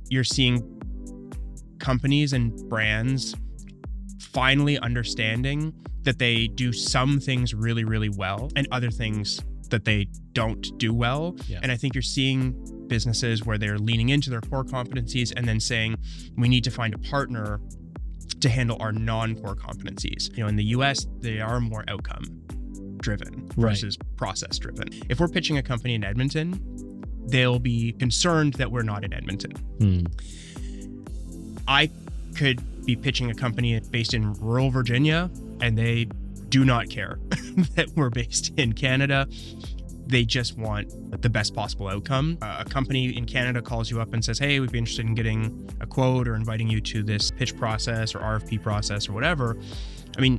you're seeing companies and brands finally understanding that they do some things really, really well and other things that they don't do well. Yeah. And I think you're seeing businesses where they're leaning into their core competencies and then saying, we need to find a partner to handle our non-core competencies. You know, in the US, they are more outcome driven versus process driven. If we're pitching a company in Edmonton, they'll be concerned that we're not in Edmonton. I could be pitching a company based in rural Virginia, and they do not care that we're based in Canada. They just want the best possible outcome. A company in Canada calls you up and says, hey, we'd be interested in getting a quote or inviting you to this pitch process or RFP process or whatever. I mean,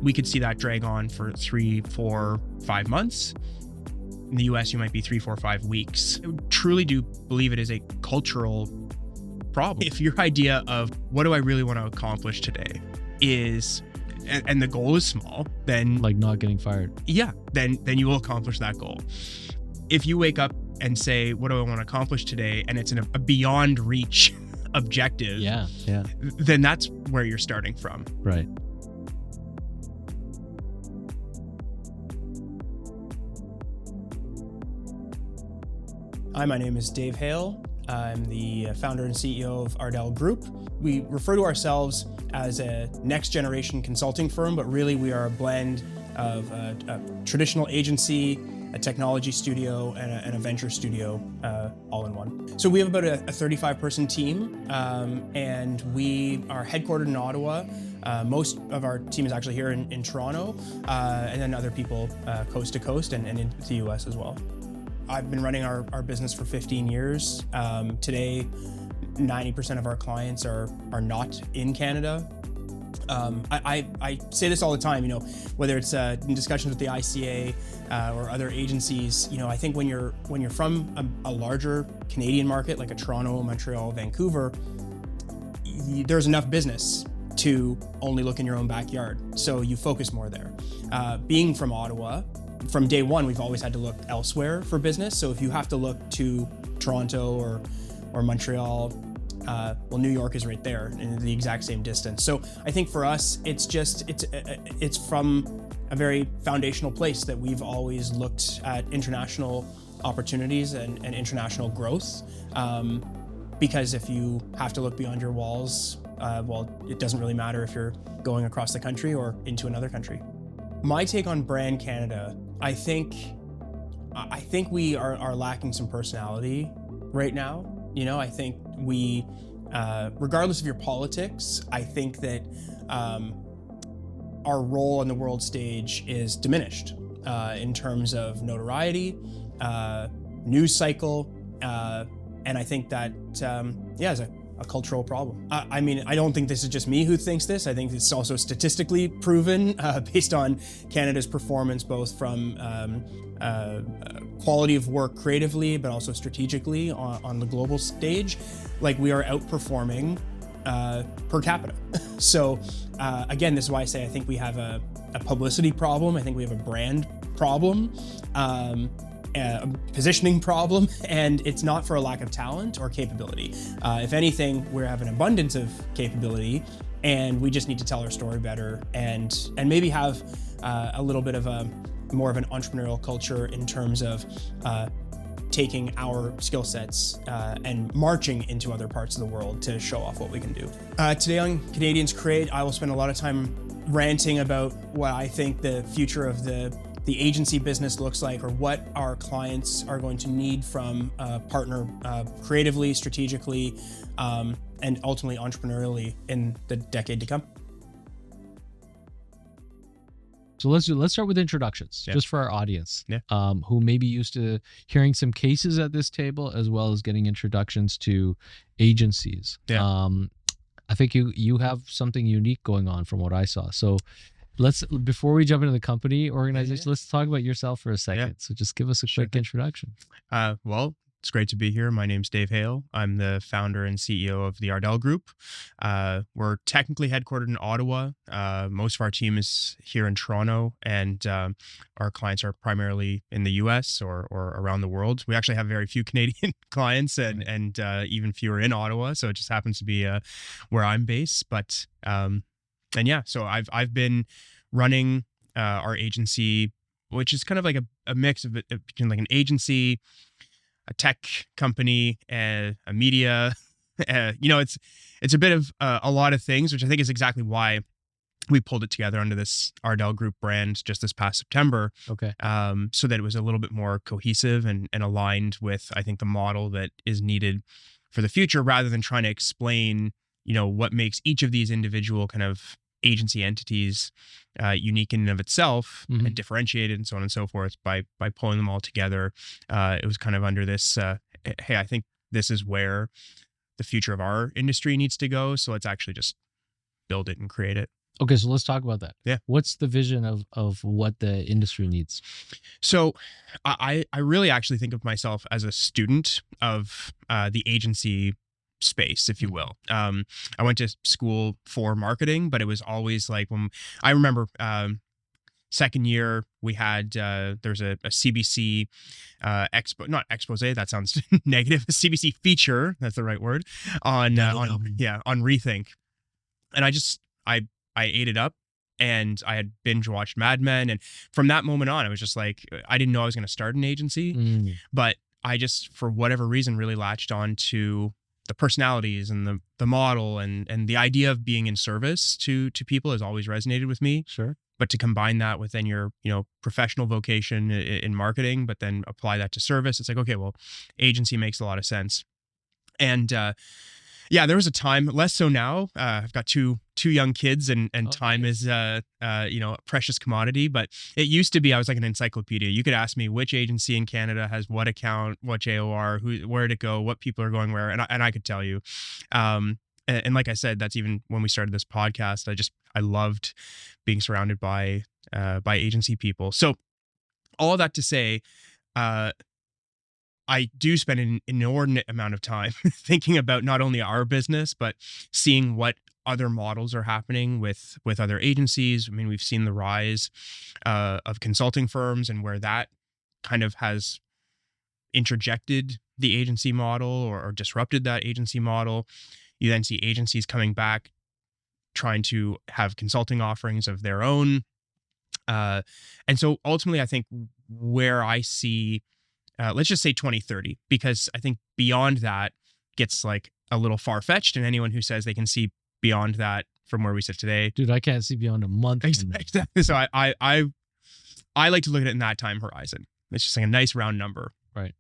we could see that drag on for 3, 4, 5 months. In the US, you might be 3, 4, 5 weeks. I truly do believe it is a cultural problem. If your idea of what do I really want to accomplish today is, and the goal is small, then like not getting fired. Yeah, then you will accomplish that goal. If you wake up and say, what do I want to accomplish today? And it's a beyond reach objective. Yeah. Then that's where you're starting from. Right. Hi, my name is Dave Hale. I'm the founder and CEO of RDEL Group. We refer to ourselves as a next generation consulting firm, but really we are a blend of a traditional agency, a technology studio, and a venture studio all in one. So we have about a 35-person team, and we are headquartered in Ottawa. Most of our team is actually here in Toronto, and then other people coast to coast and in the US as well. I've been running our business for 15 years. Today, 90% of our clients are not in Canada. I say this all the time, you know, whether it's in discussions with the ICA or other agencies, you know, I think when you're from a larger Canadian market like a Toronto, Montreal, Vancouver, there's enough business to only look in your own backyard. So you focus more there. Being from Ottawa, from day one, we've always had to look elsewhere for business. So if you have to look to Toronto or Montreal, well, New York is right there in the exact same distance. So I think for us, it's from a very foundational place that we've always looked at international opportunities and international growth. Because if you have to look beyond your walls, well, it doesn't really matter if you're going across the country or into another country. My take on brand Canada, I think we are lacking some personality right now. You know, I think we, regardless of your politics, I think that our role on the world stage is diminished in terms of notoriety, news cycle, and I think that, is a cultural problem. I mean, I don't think this is just me who thinks this. I think it's also statistically proven based on Canada's performance, both from quality of work creatively, but also strategically on the global stage. Like, we are outperforming per capita. So again, this is why I say I think we have a publicity problem. I think we have a brand problem. A positioning problem, and it's not for a lack of talent or capability. If anything, we have an abundance of capability, and we just need to tell our story better and maybe have a little bit of more of an entrepreneurial culture in terms of taking our skill sets and marching into other parts of the world to show off what we can do. Today on Canadians Create, I will spend a lot of time ranting about what I think the future of the agency business looks like, or what our clients are going to need from a partner creatively, strategically, and ultimately entrepreneurially in the decade to come. So let's start with introductions, just for our audience, who may be used to hearing some cases at this table, as well as getting introductions to agencies. I think you have something unique going on from what I saw. So before we jump into the company organization, let's talk about yourself for a second. So just give us a quick introduction. Well, It's great to be here. My name's Dave Hale. I'm the founder and CEO of the RDEL Group. We're technically headquartered in Ottawa. Most of our team is here in Toronto, and our clients are primarily in the US or around the world. We actually have very few Canadian clients and even fewer in Ottawa, so it just happens to be where I'm based. But so I've been running our agency, which is kind of like a mix of between like an agency, a tech company, a media. It's a bit of a lot of things, which I think is exactly why we pulled it together under this RDEL Group brand just this past September. Okay. So that it was a little bit more cohesive and aligned with, I think, the model that is needed for the future, rather than trying to explain, what makes each of these individual kind of agency entities unique in and of itself, and differentiated and so on and so forth by pulling them all together. It was kind of under this, hey, I think this is where the future of our industry needs to go. So let's actually just build it and create it. Okay, so let's talk about that. Yeah. What's the vision of what the industry needs? So I really actually think of myself as a student of the agency space, if you will. I went to school for marketing, but it was always like, when I remember second year, we had there's a CBC not expose, that sounds negative, a CBC feature, that's the right word, on Rethink. And I ate it up, and I had binge watched Mad Men, and from that moment on, I was just like, I didn't know I was going to start an agency, but I just, for whatever reason, really latched on to the personalities and the model and the idea of being in service to people has always resonated with me. Sure. But to combine that with then your, professional vocation in marketing, but then apply that to service, it's like, okay, well, agency makes a lot of sense. And there was a time, less so now. I've got two young kids, and time is a precious commodity. But it used to be, I was like an encyclopedia. You could ask me which agency in Canada has what account, what JOR, where to go, what people are going where, and I could tell you. And like I said, that's even when we started this podcast. I loved being surrounded by agency people. So all that to say, I do spend an inordinate amount of time thinking about not only our business, but seeing what other models are happening with other agencies. I mean, we've seen the rise of consulting firms and where that kind of has interjected the agency model or disrupted that agency model. You then see agencies coming back, trying to have consulting offerings of their own. And so ultimately, I think where I see, let's just say 2030, because I think beyond that gets like a little far-fetched, and anyone who says they can see beyond that from where we sit today. Dude, I can't see beyond a month. Exactly. So I like to look at it in that time horizon. It's just like a nice round number. Right.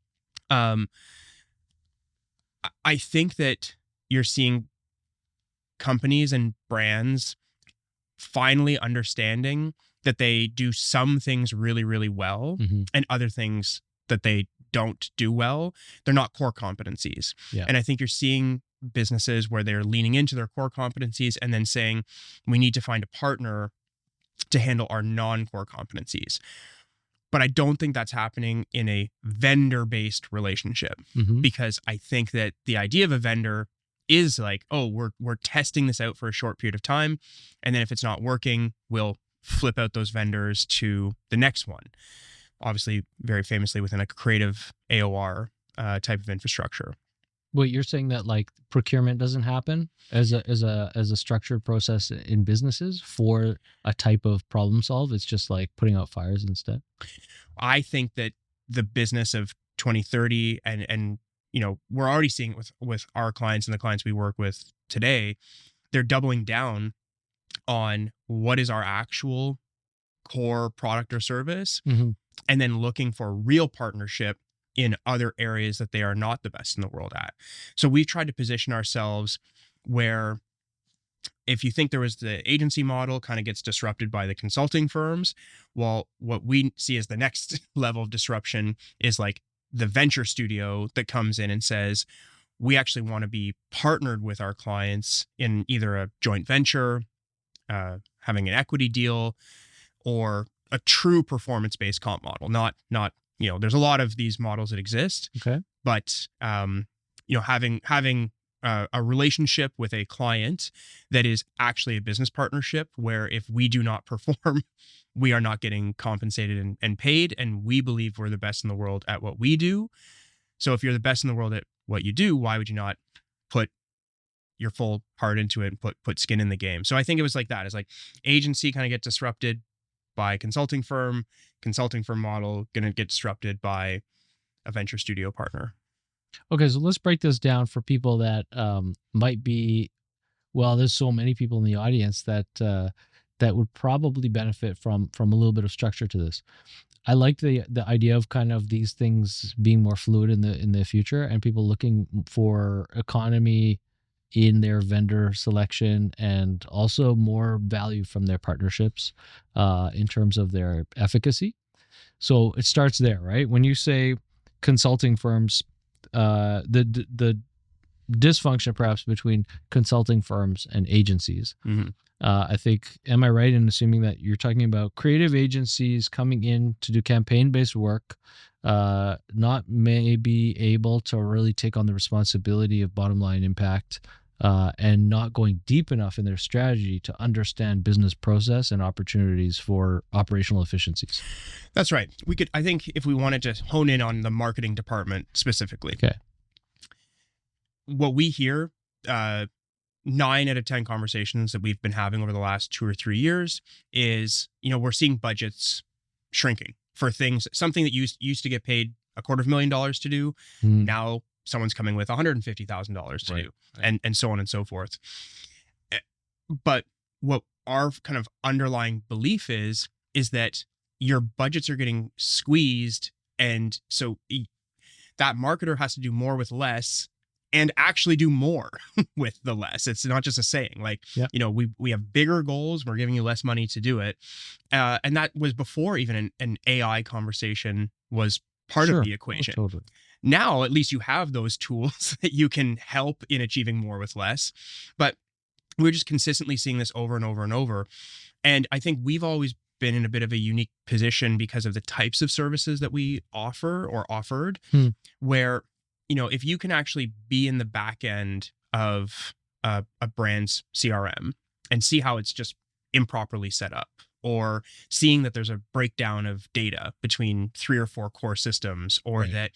I think that you're seeing companies and brands finally understanding that they do some things really, really well, and other things that they don't do well. They're not core competencies. Yeah. And I think you're seeing businesses where they're leaning into their core competencies and then saying, we need to find a partner to handle our non-core competencies. But I don't think that's happening in a vendor-based relationship, because I think that the idea of a vendor is like, oh, we're testing this out for a short period of time, and then if it's not working, we'll flip out those vendors to the next one. Obviously, very famously within a creative AOR type of infrastructure. Wait, you're saying that like procurement doesn't happen as a structured process in businesses for a type of problem solve? It's just like putting out fires instead. I think that the business of 2030 and we're already seeing it with our clients and the clients we work with today, they're doubling down on what is our actual core product or service, and then looking for real partnership in other areas that they are not the best in the world at. So we've tried to position ourselves where, if you think there was the agency model kind of gets disrupted by the consulting firms, well, what we see as the next level of disruption is like the venture studio that comes in and says, we actually want to be partnered with our clients in either a joint venture, having an equity deal, or a true performance-based comp model. Not there's a lot of these models that exist. Okay. but having a relationship with a client that is actually a business partnership, where if we do not perform, we are not getting compensated and paid, and we believe we're the best in the world at what we do. So if you're the best in the world at what you do, why would you not put your full heart into it and put skin in the game? So I think it was like that. It's like agency kind of get disrupted by consulting firm model going to get disrupted by a venture studio partner. Okay, so let's break this down for people that might be, well, there's so many people in the audience that that would probably benefit from a little bit of structure to this. I like the idea of kind of these things being more fluid in the future, and people looking for economy in their vendor selection, and also more value from their partnerships in terms of their efficacy. So it starts there, right? When you say consulting firms, the dysfunction perhaps between consulting firms and agencies. Mm-hmm. I think, am I right in assuming that you're talking about creative agencies coming in to do campaign-based work, not maybe able to really take on the responsibility of bottom line impact, and not going deep enough in their strategy to understand business process and opportunities for operational efficiencies? That's right. I think if we wanted to hone in on the marketing department specifically, okay, what we hear, 9 out of 10 conversations that we've been having over the last 2 or 3 years is, we're seeing budgets shrinking for something that used to get paid $250,000 to do. Now someone's coming with $150,000 to do, and so on and so forth. But what our kind of underlying belief is that your budgets are getting squeezed, and so that marketer has to do more with less and actually do more with the less. It's not just a saying. Like, we have bigger goals. We're giving you less money to do it. And that was before even an AI conversation was part of the equation. Oh, totally. Now, at least you have those tools that you can help in achieving more with less. But we're just consistently seeing this over and over and over. And I think we've always been in a bit of a unique position because of the types of services that we offer or offered, where, if you can actually be in the back end of a brand's CRM and see how it's just improperly set up, or seeing that there's a breakdown of data between 3 or 4 core systems, or that,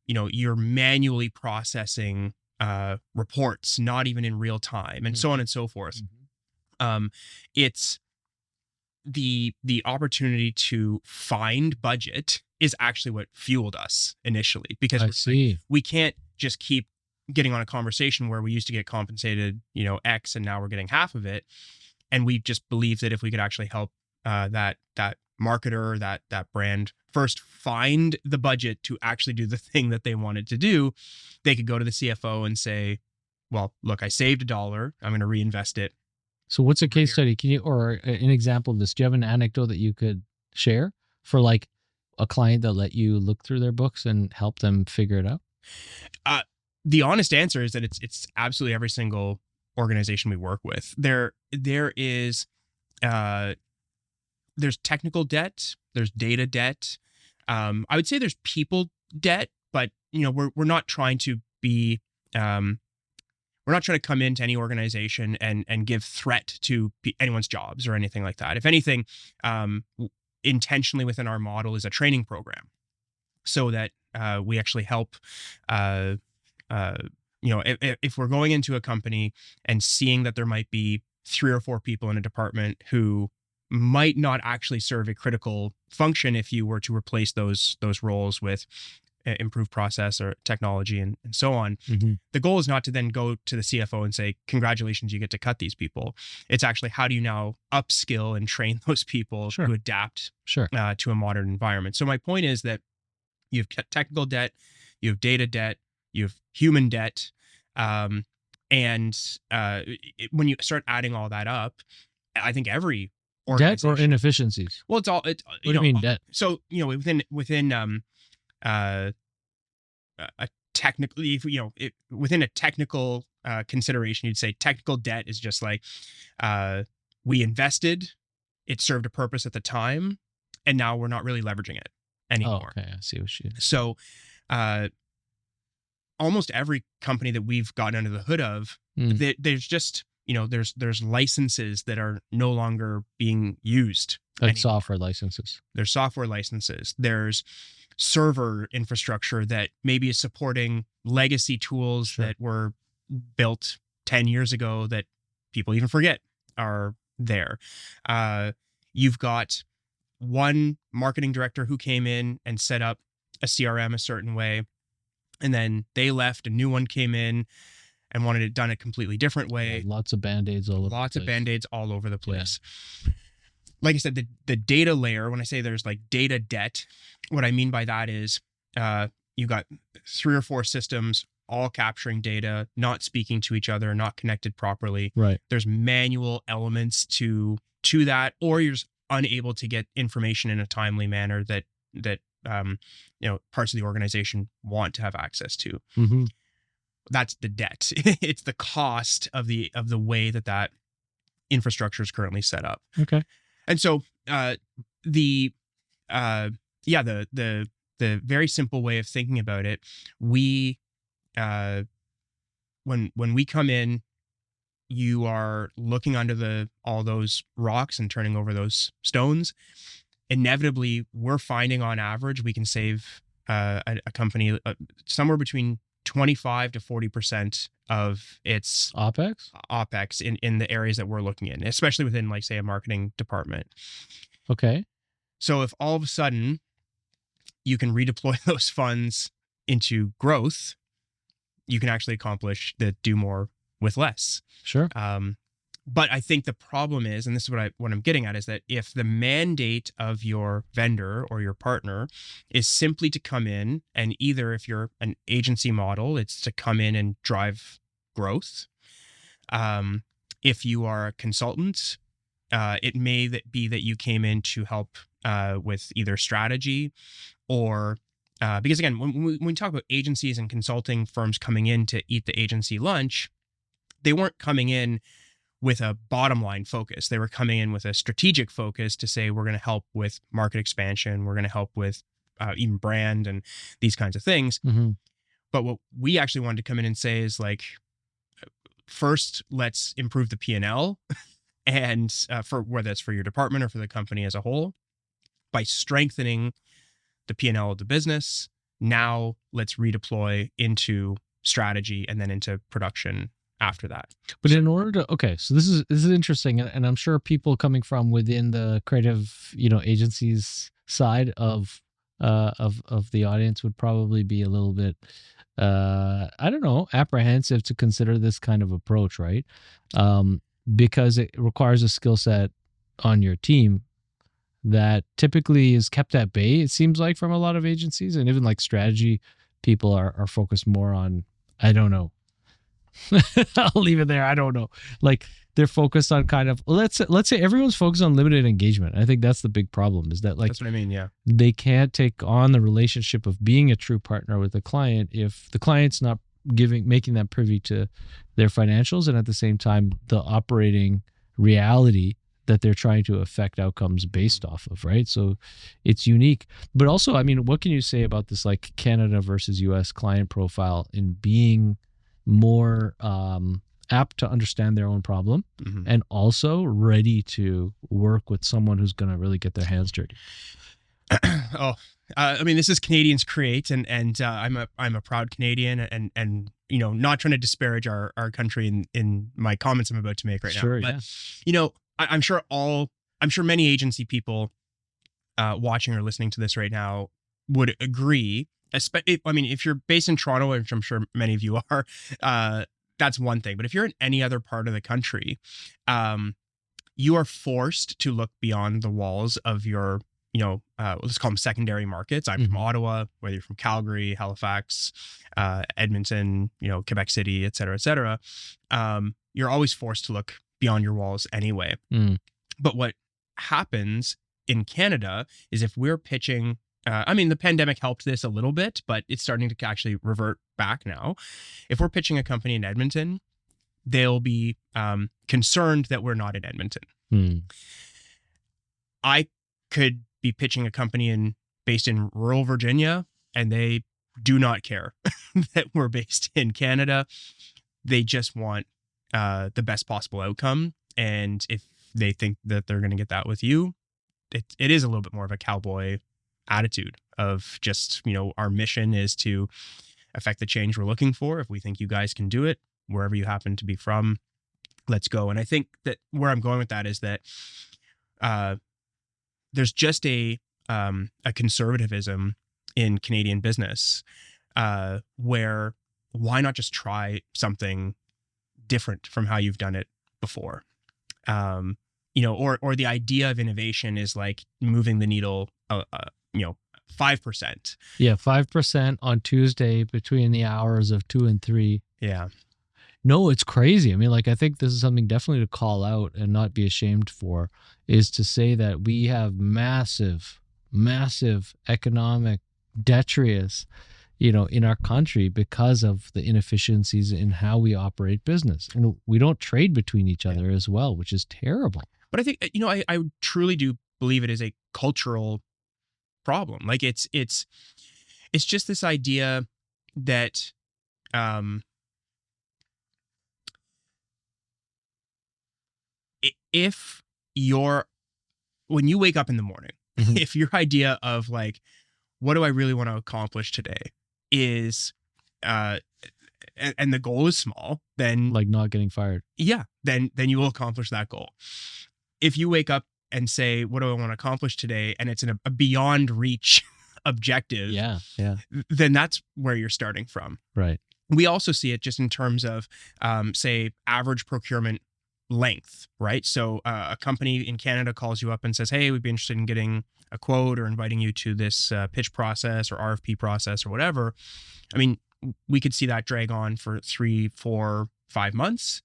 you're manually processing reports, not even in real time, and so on and so forth. It's the opportunity to find budget is actually what fueled us initially, because we can't just keep getting on a conversation where we used to get compensated, X, and now we're getting half of it. And we just believe that if we could actually help that marketer, that brand first find the budget to actually do the thing that they wanted to do, they could go to the CFO and say, well, look, I saved $1. I'm going to reinvest it. So what's a case study? Can you, or an example of this? Do you have an anecdote that you could share for like a client that let you look through their books and help them figure it out? The honest answer is that it's absolutely every single organization we work with. There is there's technical debt, there's data debt. I would say there's people debt, but we're not trying to be we're not trying to come into any organization and give threat to anyone's jobs or anything like that. If anything, intentionally within our model is a training program, so that we actually help. If we're going into a company and seeing that there might be 3 or 4 people in a department who might not actually serve a critical function if you were to replace those roles with improved process or technology and so on. The goal is not to then go to the CFO and say, congratulations, you get to cut these people. It's actually, how do you now upskill and train those people to adapt to a modern environment? So my point is that you have technical debt, you have data debt, you have human debt. And when you start adding all that up, I think every debt or inefficiencies. Well, what do you mean debt? So, within a technical, within a technical consideration, you'd say technical debt is just like, we invested, it served a purpose at the time, and now we're not really leveraging it anymore. Oh, okay, I see what you. So, almost every company that we've gotten under the hood of, there's just, there's licenses that are no longer being used. Like software licenses. There's software licenses. There's server infrastructure that maybe is supporting legacy tools that were built 10 years ago that people even forget are there. You've got one marketing director who came in and set up a CRM a certain way, and then they left, a new one came in and wanted it done a completely different way. Lots of band-aids all over the place. Lots of band-aids all over the place. Yeah. Like I said, the data layer, when I say there's like data debt, what I mean by that is you got 3 or 4 systems all capturing data, not speaking to each other, not connected properly. Right. There's manual elements to that, or you're just unable to get information in a timely manner that parts of the organization want to have access to. Mm-hmm. That's the debt. It's the cost of the way that infrastructure is currently set up. Okay. And so the very simple way of thinking about it, we when we come in, you are looking under all those rocks and turning over those stones. Inevitably, we're finding on average we can save a company somewhere between 25 to 40% of its OpEx in the areas that we're looking in, especially within, like, say, a marketing department. Okay. So if all of a sudden you can redeploy those funds into growth, you can actually accomplish do more with less. Sure. But I think the problem is, and this is what I'm getting at, is that if the mandate of your vendor or your partner is simply to come in and either, if you're an agency model, it's to come in and drive growth. If you are a consultant, it may be that you came in to help with either strategy or because again, when we talk about agencies and consulting firms coming in to eat the agency lunch, they weren't coming in with a bottom line focus. They were coming in with a strategic focus to say, we're going to help with market expansion. We're going to help with even brand and these kinds of things. Mm-hmm. But what we actually wanted to come in and say is, like, first, let's improve the P&L and for whether it's for your department or for the company as a whole, by strengthening the P&L of the business. Now let's redeploy into strategy and then into production after that. But in order to, so this is interesting, and I'm sure people coming from within the creative, agencies side of the audience would probably be a little bit, apprehensive to consider this kind of approach, right? Because it requires a skill set on your team that typically is kept at bay, it seems like, from a lot of agencies, and even like strategy people are focused more on, I don't know. I'll leave it there. I don't know. Like, they're focused on kind of, let's say everyone's focused on limited engagement. I think that's the big problem, is that, like, that's what I mean. Yeah. They can't take on the relationship of being a true partner with the client if the client's not making them privy to their financials, and at the same time, the operating reality that they're trying to affect outcomes based off of, right? So it's unique. But also, I mean, what can you say about this, like, Canada versus US client profile in being more apt to understand their own problem, mm-hmm. and also ready to work with someone who's going to really get their hands dirty? I mean, this is Canadians Create, and I'm a proud Canadian, and not trying to disparage our country in my comments I'm about to make right now. But yeah. I'm sure many agency people watching or listening to this right now would agree. I mean, if you're based in Toronto, which I'm sure many of you are, that's one thing. But if you're in any other part of the country, you are forced to look beyond the walls of your, let's call them secondary markets. I'm from Ottawa, whether you're from Calgary, Halifax, Edmonton, Quebec City, et cetera, you're always forced to look beyond your walls anyway. But what happens in Canada is, if we're pitching, the pandemic helped this a little bit, but it's starting to actually revert back now. If we're pitching a company in Edmonton, they'll be concerned that we're not in Edmonton. I could be pitching a company based in rural Virginia, and they do not care that we're based in Canada. They just want the best possible outcome. And if they think that they're going to get that with you, it is a little bit more of a cowboy attitude of just, our mission is to affect the change we're looking for. If we think you guys can do it, wherever you happen to be from, let's go. And I think that where I'm going with that is that there's just a conservatism in Canadian business where why not just try something different from how you've done it before? Or the idea of innovation is like moving the needle, 5%. Yeah, 5% on Tuesday between the hours of 2 and 3. Yeah. No, it's crazy. I mean, like, I think this is something definitely to call out and not be ashamed for, is to say that we have massive economic detritus, in our country because of the inefficiencies in how we operate business. And we don't trade between each other as well, which is terrible. But I think, I truly do believe it is a cultural problem. Like it's just this idea that, when you wake up in the morning, if your idea of like, what do I really want to accomplish today is, and the goal is small, then like not getting fired. Yeah. Then you will accomplish that goal. If you wake up and say, what do I want to accomplish today? And it's a beyond reach objective. Yeah. Then that's where you're starting from. Right. We also see it just in terms of, say, average procurement length, right? So a company in Canada calls you up and says, hey, we'd be interested in getting a quote or inviting you to this pitch process or RFP process or whatever. I mean, we could see that drag on for 3, 4, 5 months.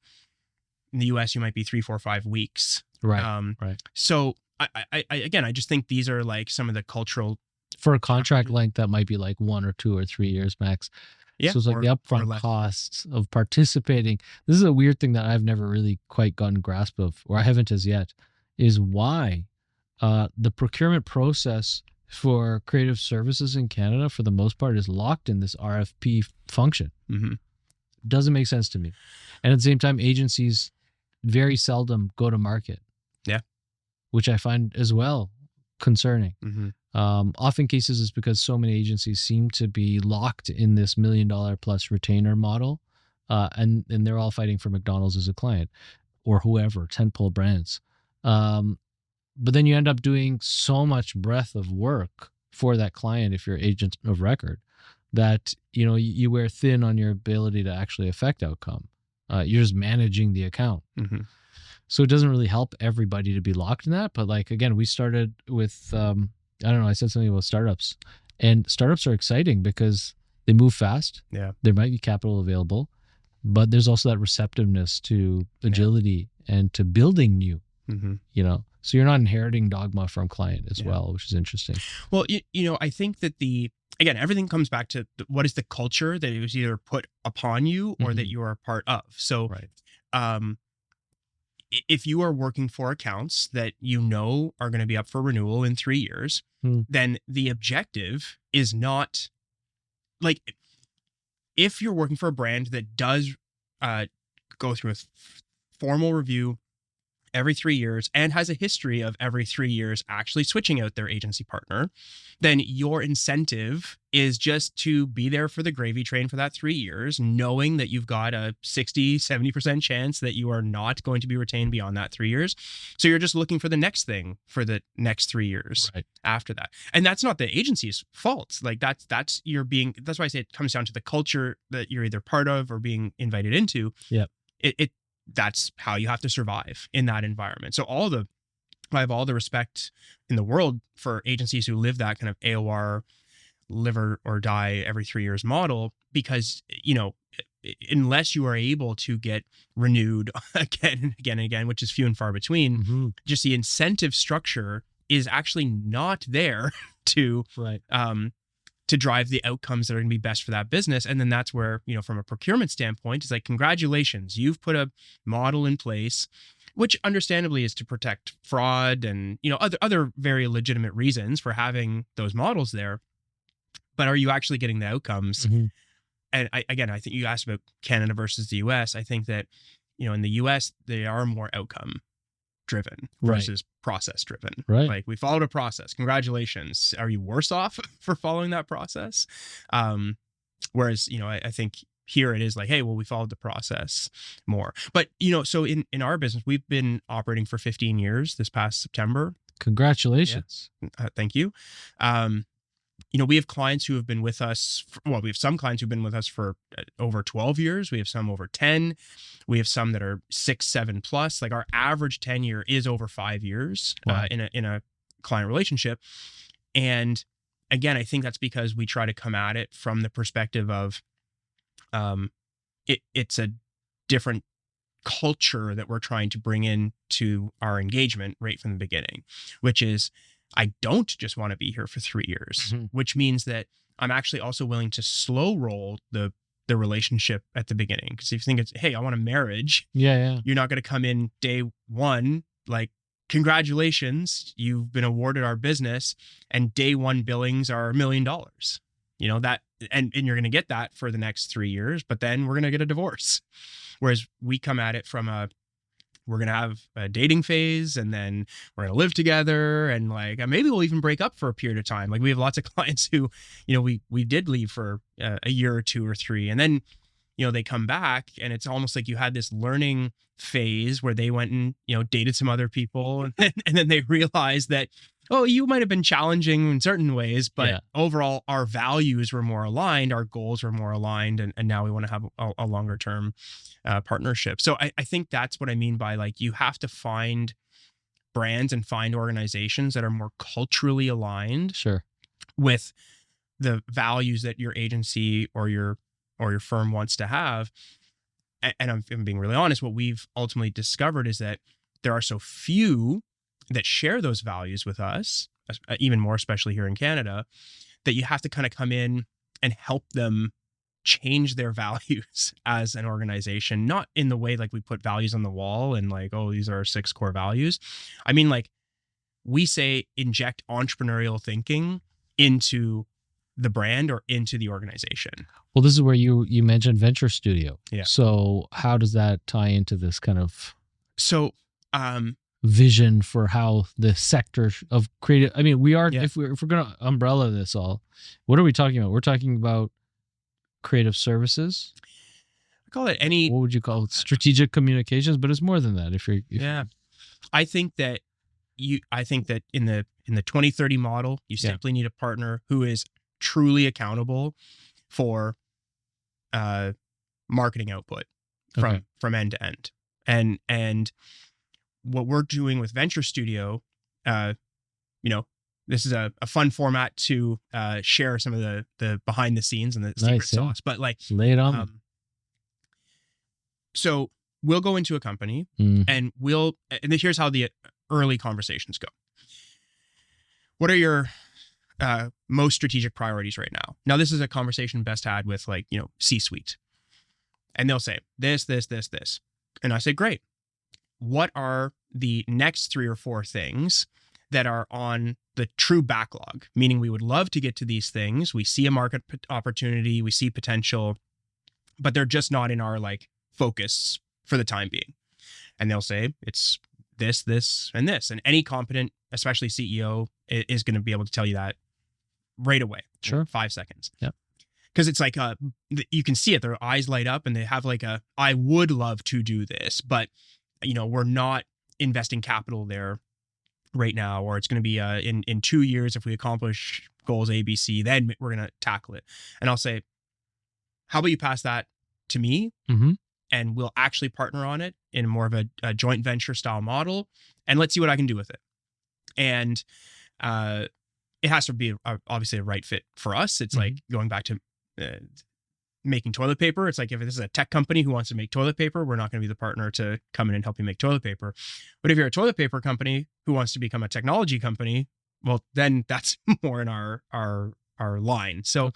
In the US, you might be 3, 4, 5 weeks. Right. Right. So I just think these are like some of the cultural. For a contract length, that might be like 1 or 2 or 3 years max. Yeah, so it's like the upfront costs of participating. This is a weird thing that I've never really quite gotten grasp of, or I haven't as yet, is why the procurement process for creative services in Canada, for the most part, is locked in this RFP function. Mm-hmm. Doesn't make sense to me. And at the same time, agencies very seldom go to market. Yeah. Which I find as well concerning. Mm-hmm. Often cases is because so many agencies seem to be locked in this $1 million plus retainer model, and they're all fighting for McDonald's as a client or whoever, tentpole brands. But then you end up doing so much breadth of work for that client if you're agent of record that you wear thin on your ability to actually affect outcome. You're just managing the account. Mm-hmm. So it doesn't really help everybody to be locked in that. But like, again, we started with I don't know, I said something about startups, and startups are exciting because they move fast. Yeah. There might be capital available, but there's also that receptiveness to agility and to building new, so you're not inheriting dogma from client as well, which is interesting. Well, I think that again, everything comes back to what is the culture that it was either put upon you or that you are a part of. So, if you are working for accounts that are going to be up for renewal in 3 years, then the objective is not like, if you're working for a brand that does go through a formal review every 3 years and has a history of every 3 years actually switching out their agency partner, then your incentive is just to be there for the gravy train for that 3 years, knowing that you've got a 60-70% chance that you are not going to be retained beyond that 3 years. So you're just looking for the next thing for the next 3 years after that. And that's not the agency's fault. Like that's why I say it comes down to the culture that you're either part of or being invited into. Yeah. That's how you have to survive in that environment. So I have all the respect in the world for agencies who live that kind of AOR, live or die every 3 years model, because, unless you are able to get renewed again and again and again, which is few and far between, just the incentive structure is actually not there to drive the outcomes that are going to be best for that business. And then that's where, from a procurement standpoint, it's like, congratulations, you've put a model in place, which understandably is to protect fraud and, other very legitimate reasons for having those models there. but are you actually getting the outcomes? Mm-hmm. And I think you asked about Canada versus the US. I think that, in the US, they are more outcome driven versus process driven. Right. Like, we followed a process. Congratulations. Are you worse off for following that process? Whereas, I think here it is like, hey, well, we followed the process more. But, so in our business, we've been operating for 15 years this past September. Congratulations. Yeah. Thank you. We have clients who have been with us. We have some clients who've been with us for over 12 years. We have some over 10. We have some that are 6, 7 plus. Like, our average tenure is over 5 years. Wow. In a client relationship. And again, I think that's because we try to come at it from the perspective of it's a different culture that we're trying to bring into our engagement right from the beginning, which is, I don't just want to be here for 3 years, which means that I'm actually also willing to slow roll the relationship at the beginning. Because if you think it's, hey, I want a marriage, you're not going to come in day one, like, congratulations, you've been awarded our business, and day one billings are $1 million. That, and you're going to get that for the next 3 years, but then we're going to get a divorce. Whereas we come at it from we're going to have a dating phase, and then we're going to live together, and like, maybe we'll even break up for a period of time. Like, we have lots of clients who, we did leave for a year or 2 or 3, and then, they come back, and it's almost like you had this learning phase where they went and, dated some other people, and then they realized that, oh, you might have been challenging in certain ways, but overall our values were more aligned, our goals were more aligned, and now we want to have a longer term partnership. So I think that's what I mean by, like, you have to find brands and find organizations that are more culturally aligned with the values that your agency or your firm wants to have. And I'm being really honest, what we've ultimately discovered is that there are so few that share those values with us, even more especially here in Canada, that you have to kind of come in and help them change their values as an organization, not in the way like we put values on the wall and like, oh, these are our 6 core values. I mean, like, we say inject entrepreneurial thinking into the brand or into the organization. Well, this is where you mentioned Venture Studio. Yeah. So how does that tie into this kind of vision for how the sector of creative, I mean, if we're going to umbrella this all, what are we talking about? We're talking about creative services. I call it what would you call it? Strategic communications, but it's more than that. I think that in the 2030 model, you simply need a partner who is truly accountable for marketing output from end to end. And what we're doing with Venture Studio, this is a fun format to share some of the behind the scenes and the secret sauce. But like, lay it on. So we'll go into a company and here's how the early conversations go. What are your most strategic priorities right now? Now, this is a conversation best had with C-suite. And they'll say this. And I say, great. What are the next 3 or 4 things that are on the true backlog? Meaning we would love to get to these things. We see a market opportunity, we see potential, but they're just not in our focus for the time being. And they'll say it's this, and this. And any competent, especially CEO, is going to be able to tell you that right away. Sure. 5 seconds. Yeah. Because it's like you can see it. Their eyes light up and they have I would love to do this, but we're not investing capital there right now, or it's going to be in 2 years, if we accomplish goals A, B, C, then we're going to tackle it. And I'll say, how about you pass that to me? Mm-hmm. And we'll actually partner on it in more of a joint venture style model. And let's see what I can do with it. And it has to be obviously a right fit for us. It's like going back to making toilet paper. It's like, if this is a tech company who wants to make toilet paper, we're not going to be the partner to come in and help you make toilet paper. But if you're a toilet paper company who wants to become a technology company, well, then that's more in our line. So,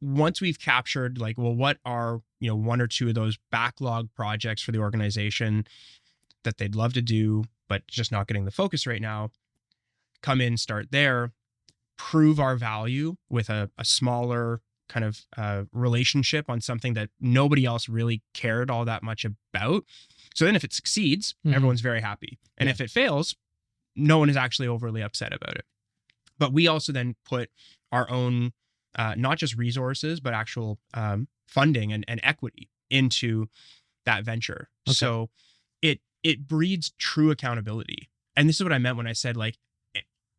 once we've captured what are 1 or 2 of those backlog projects for the organization that they'd love to do, but just not getting the focus right now, come in, start there. prove our value with a smaller kind of relationship on something that nobody else really cared all that much about. So then if it succeeds, everyone's very happy. And if it fails, no one is actually overly upset about it. But we also then put our own, not just resources, but actual funding and equity into that venture. Okay. So it breeds true accountability. And this is what I meant when I said, like,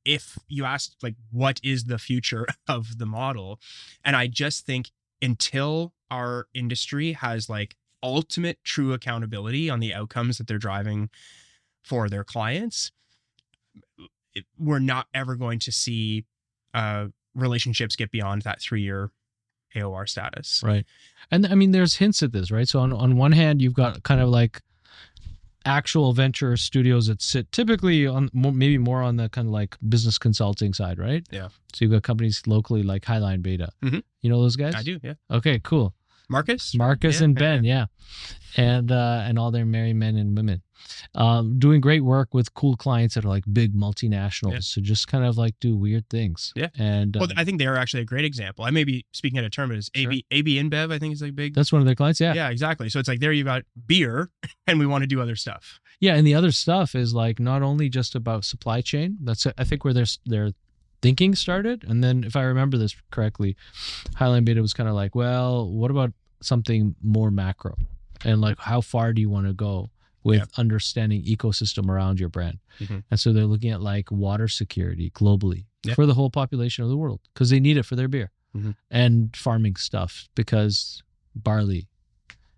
if you asked, like, what is the future of the model? And I just think until our industry has like ultimate true accountability on the outcomes that they're driving for their clients, we're not ever going to see relationships get beyond that 3-year AOR status. Right. And I mean, there's hints at this, right? So on one hand, you've got kind of like actual venture studios that sit typically on maybe more on the kind of like business consulting side, right? Yeah. So you've got companies locally like Highline Beta. Mm-hmm. You know those guys? I do, yeah. Okay, cool. Marcus and Ben, yeah. And all their merry men and women. Doing great work with cool clients that are like big multinationals. Yeah. So just kind of like do weird things. Yeah. And well, I think they're actually a great example. I may be speaking out of turn, but it's sure. AB InBev, I think is like big. That's one of their clients, yeah. Yeah, exactly. So it's like there you got beer and we want to do other stuff. Yeah, and the other stuff is like not only just about supply chain. That's I think where their thinking started. And then if I remember this correctly, Highline Beta was kind of like, well, what about something more macro? And like, how far do you want to go with understanding ecosystem around your brand? Mm-hmm. And so they're looking at like water security globally for the whole population of the world because they need it for their beer, and farming stuff because barley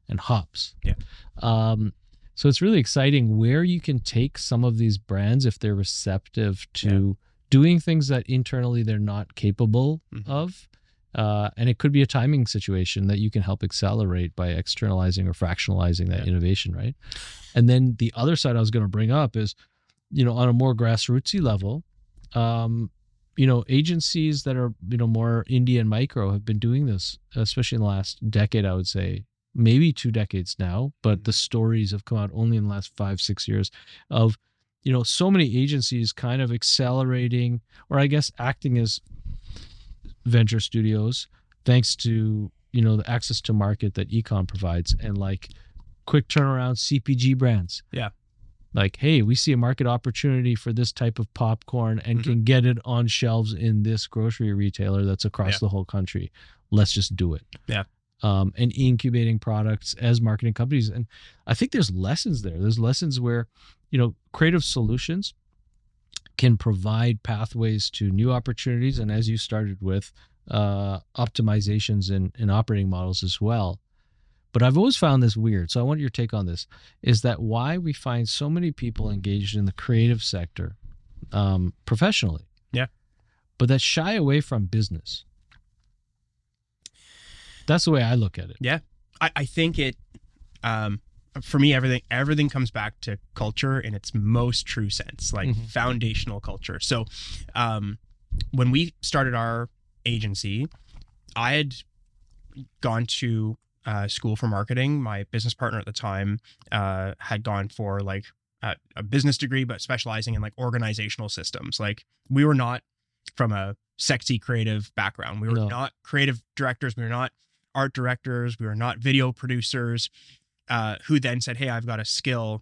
and hops. Yeah. So it's really exciting where you can take some of these brands if they're receptive to doing things that internally they're not capable of. And it could be a timing situation that you can help accelerate by externalizing or fractionalizing that innovation, right? And then the other side I was going to bring up is, on a more grassrootsy level, agencies that are, more indie and micro have been doing this, especially in the last decade, I would say, maybe 2 decades now, but the stories have come out only in the last 5-6 years of, so many agencies kind of accelerating, or I guess acting as venture studios, thanks to, the access to market that ecom provides and like quick turnaround CPG brands. Yeah. Like, hey, we see a market opportunity for this type of popcorn and can get it on shelves in this grocery retailer that's across the whole country. Let's just do it. Yeah. And incubating products as marketing companies. And I think there's lessons there. There's lessons where, creative solutions can provide pathways to new opportunities. And as you started with, optimizations in operating models as well. But I've always found this weird. So I want your take on this, is that why we find so many people engaged in the creative sector professionally, but that shy away from business. That's the way I look at it. Yeah. I think it, for me, everything comes back to culture in its most true sense, like foundational culture. So when we started our agency, I had gone to school for marketing. My business partner at the time had gone for like a business degree, but specializing in like organizational systems. Like we were not from a sexy creative background. We were not creative directors. We were not art directors. We were not video producers who then said, hey, I've got a skill.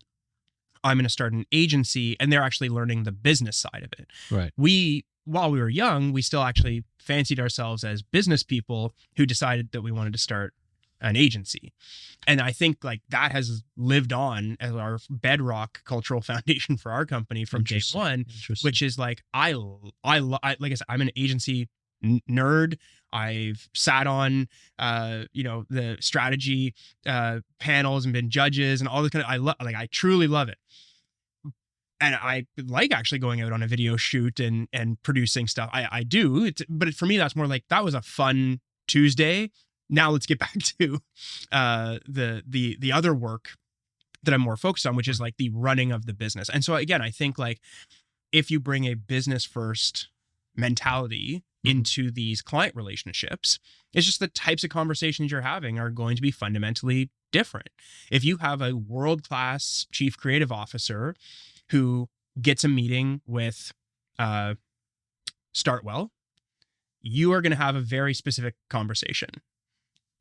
I'm going to start an agency. And they're actually learning the business side of it. Right. While we were young, we still actually fancied ourselves as business people who decided that we wanted to start an agency. And I think like that has lived on as our bedrock cultural foundation for our company from day one, which is like, I like I said, I'm an agency nerd. I've sat on, the strategy panels and been judges and all this kind of, I truly love it. And I like actually going out on a video shoot and producing stuff. I do, but for me, that's more like, that was a fun Tuesday. Now let's get back to the other work that I'm more focused on, which is like the running of the business. And so again, I think like if you bring a business first mentality into these client relationships, it's just the types of conversations you're having are going to be fundamentally different. If you have a world-class chief creative officer who gets a meeting with Startwell, you are going to have a very specific conversation.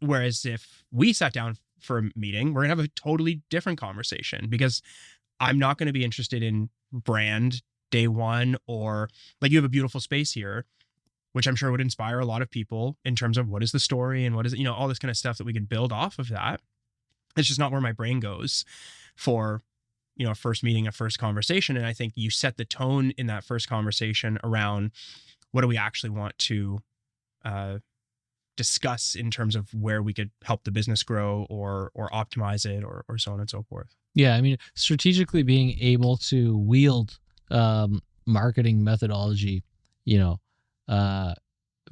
Whereas if we sat down for a meeting, we're going to have a totally different conversation, because I'm not going to be interested in brand day one, or like, you have a beautiful space here, which I'm sure would inspire a lot of people in terms of what is the story and what is it, all this kind of stuff that we can build off of that. It's just not where my brain goes for, a first meeting, a first conversation. And I think you set the tone in that first conversation around what do we actually want to discuss in terms of where we could help the business grow or optimize it or so on and so forth. Yeah. I mean, strategically being able to wield marketing methodology,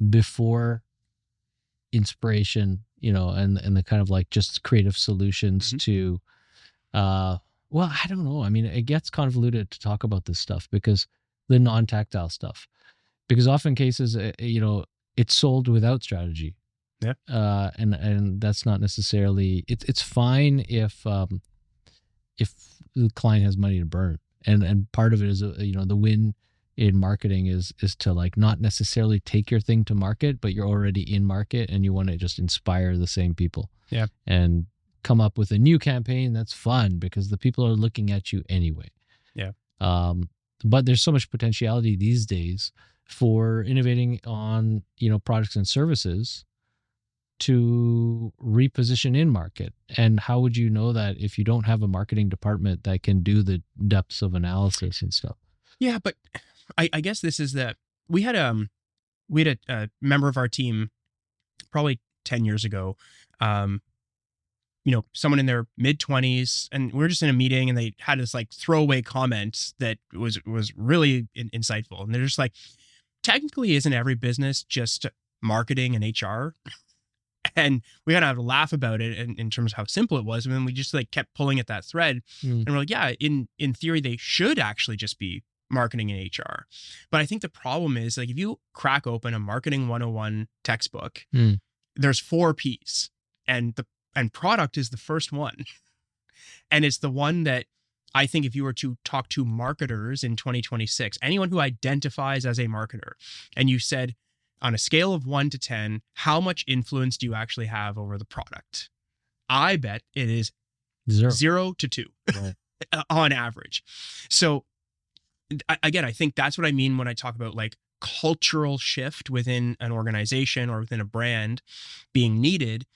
before inspiration, and the kind of like just creative solutions to, well, I don't know. I mean, it gets convoluted to talk about this stuff, because the non-tactile stuff, because often cases, it's sold without strategy. Yeah. And that's not necessarily, it's fine if the client has money to burn. And part of it is, the win in marketing is to like not necessarily take your thing to market, but you're already in market and you want to just inspire the same people. Yeah. And come up with a new campaign that's fun, because the people are looking at you anyway. Yeah. But there's so much potentiality these days for innovating on, products and services to reposition in market. And how would you know that if you don't have a marketing department that can do the depths of analysis and stuff? Yeah, but I guess this is that we had a member of our team probably 10 years ago, someone in their mid-20s, and we were just in a meeting and they had this like throwaway comment that was really insightful. And they're just like, technically, isn't every business just marketing and HR? And we kind of had a laugh about it in terms of how simple it was. And then we just like kept pulling at that thread. And we're like, yeah, in theory, they should actually just be marketing and HR. But I think the problem is, like, if you crack open a marketing 101 textbook, there's 4 P's, and product is the first one. And it's the one that I think if you were to talk to marketers in 2026, anyone who identifies as a marketer, and you said, on a scale of 1 to 10, how much influence do you actually have over the product? I bet it is 0 to 2 right. On average. So again, I think that's what I mean when I talk about like cultural shift within an organization or within a brand being needed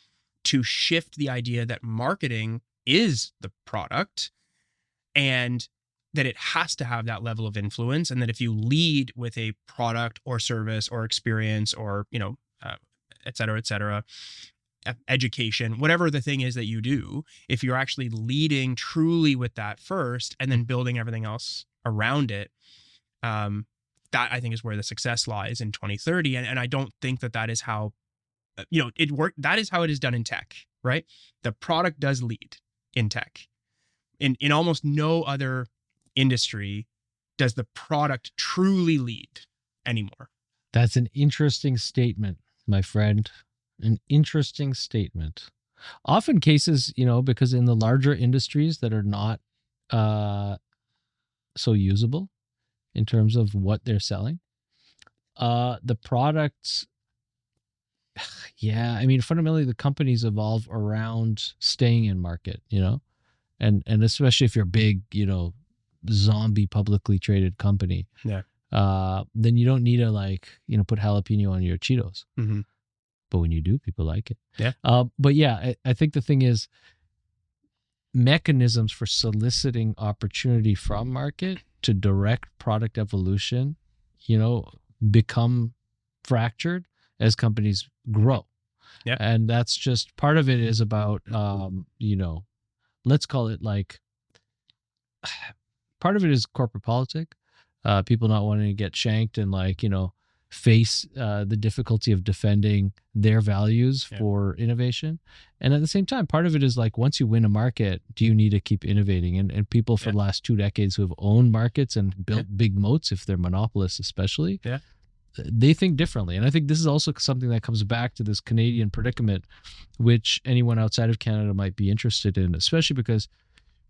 to shift the idea that marketing is the product, and that it has to have that level of influence, and that if you lead with a product or service or experience or, et cetera, education, whatever the thing is that you do, if you're actually leading truly with that first and then building everything else around it, that I think is where the success lies in 2030. And I don't think that is how, it work. That is how it is done in tech, right? The product does lead in tech. In almost no other industry does the product truly lead anymore. That's an interesting statement, my friend. An interesting statement. Often cases, because in the larger industries that are not so usable in terms of what they're selling, the products, yeah, I mean, fundamentally the companies evolve around staying in market, and especially if you're big, zombie publicly traded company, then you don't need to put jalapeno on your Cheetos. Mm-hmm. But when you do, people like it. Yeah. But yeah, I think the thing is, mechanisms for soliciting opportunity from market to direct product evolution, become fractured as companies grow. Yeah. And that's just part of it is about, let's call it like, part of it is corporate politic, people not wanting to get shanked and face the difficulty of defending their values for innovation. And at the same time, part of it is like, once you win a market, do you need to keep innovating? And people for the last 2 decades who have owned markets and built big moats, if they're monopolists especially, they think differently. And I think this is also something that comes back to this Canadian predicament, which anyone outside of Canada might be interested in, especially because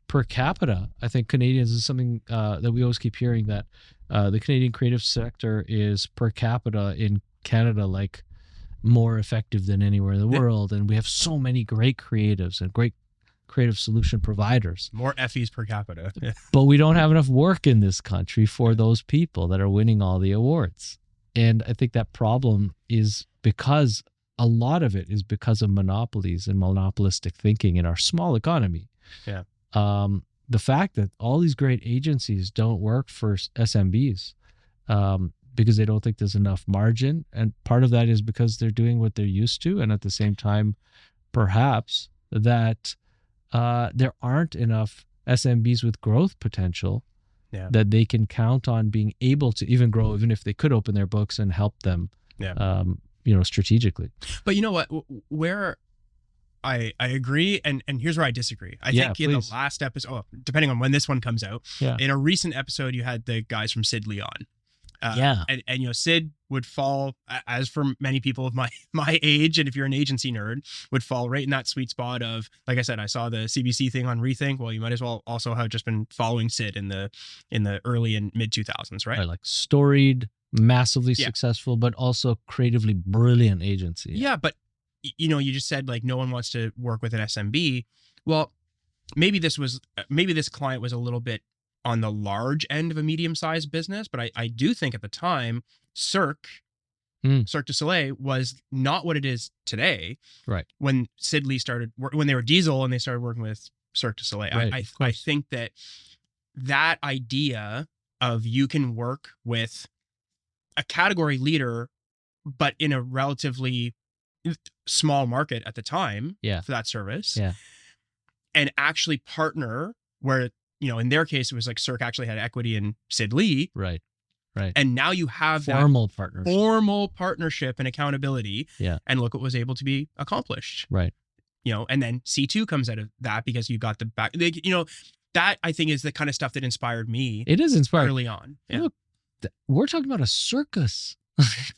per capita, I think Canadians is something that we always keep hearing, that the Canadian creative sector is per capita in Canada like more effective than anywhere in the world, and we have so many great creatives and great creative solution providers. More FEs per capita. But we don't have enough work in this country for those people that are winning all the awards. And I think that problem is because a lot of it is because of monopolies and monopolistic thinking in our small economy. Yeah. The fact that all these great agencies don't work for SMBs because they don't think there's enough margin. And part of that is because they're doing what they're used to. And at the same time, perhaps that there aren't enough SMBs with growth potential that they can count on being able to even grow, even if they could open their books and help them, strategically. But you know what? Where I agree, and here's where I disagree. I think in the last episode, depending on when this one comes out, in a recent episode, you had the guys from Sid Leon. And Sid would fall, as for many people of my age, and if you're an agency nerd, would fall right in that sweet spot of, like I said, I saw the CBC thing on Rethink. Well, you might as well also have just been following Sid in the early and mid 2000s, right? Like storied, massively successful, but also creatively brilliant agency. Yeah, but you just said like no one wants to work with an SMB. Well, maybe this client was a little bit on the large end of a medium-sized business, but I do think at the time, Cirque du Soleil was not what it is today. Right. When Sid Lee when they were Diesel and they started working with Cirque du Soleil. Right, I think that idea of you can work with a category leader, but in a relatively small market at the time for that service, and actually partner where, in their case, it was like Cirque actually had equity in Sid Lee. Right. And now you have formal partnership and accountability. Yeah. And look what was able to be accomplished. Right. And then C2 comes out of that because you got the back, that I think is the kind of stuff that inspired me. It is inspiring early on. Yeah. Look, we're talking about a circus.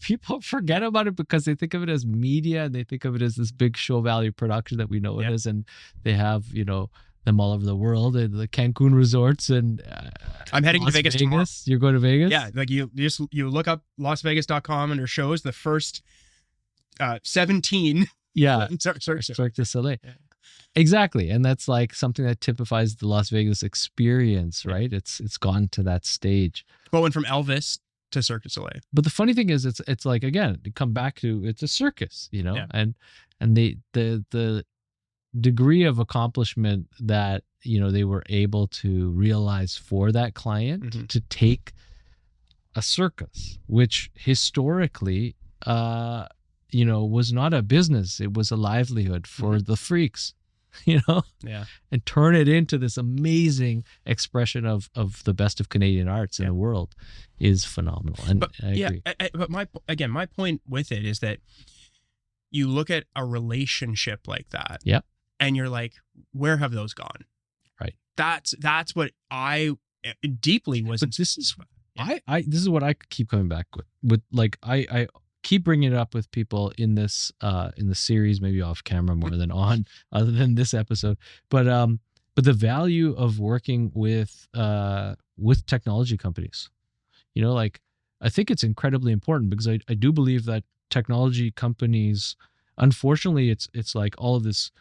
People forget about it because they think of it as media and they think of it as this big show value production that we know it is. And they have, them all over the world and the Cancun resorts. And I'm heading to Vegas tomorrow. You're going to Vegas? Yeah. Like you look up lasvegas.com under shows, the first 17. Yeah. Cirque du Soleil. Yeah. Exactly. And that's like something that typifies the Las Vegas experience, right? It's gone to that stage. Going from Elvis to Cirque du Soleil. But the funny thing is it's like, again, to come back to, it's a circus, and the degree of accomplishment that, they were able to realize for that client to take a circus, which historically, was not a business. It was a livelihood for the freaks, and turn it into this amazing expression of the best of Canadian arts in the world is phenomenal. And I agree. But my point with it is that you look at a relationship like that. Yeah. And you're like, where have those gone? Right. That's what I deeply was. But this is what I keep coming back with like I keep bringing it up with people in this in the series, maybe off camera more than on, other than this episode. But the value of working with technology companies, like I think it's incredibly important because I do believe that technology companies, unfortunately, it's like all of this.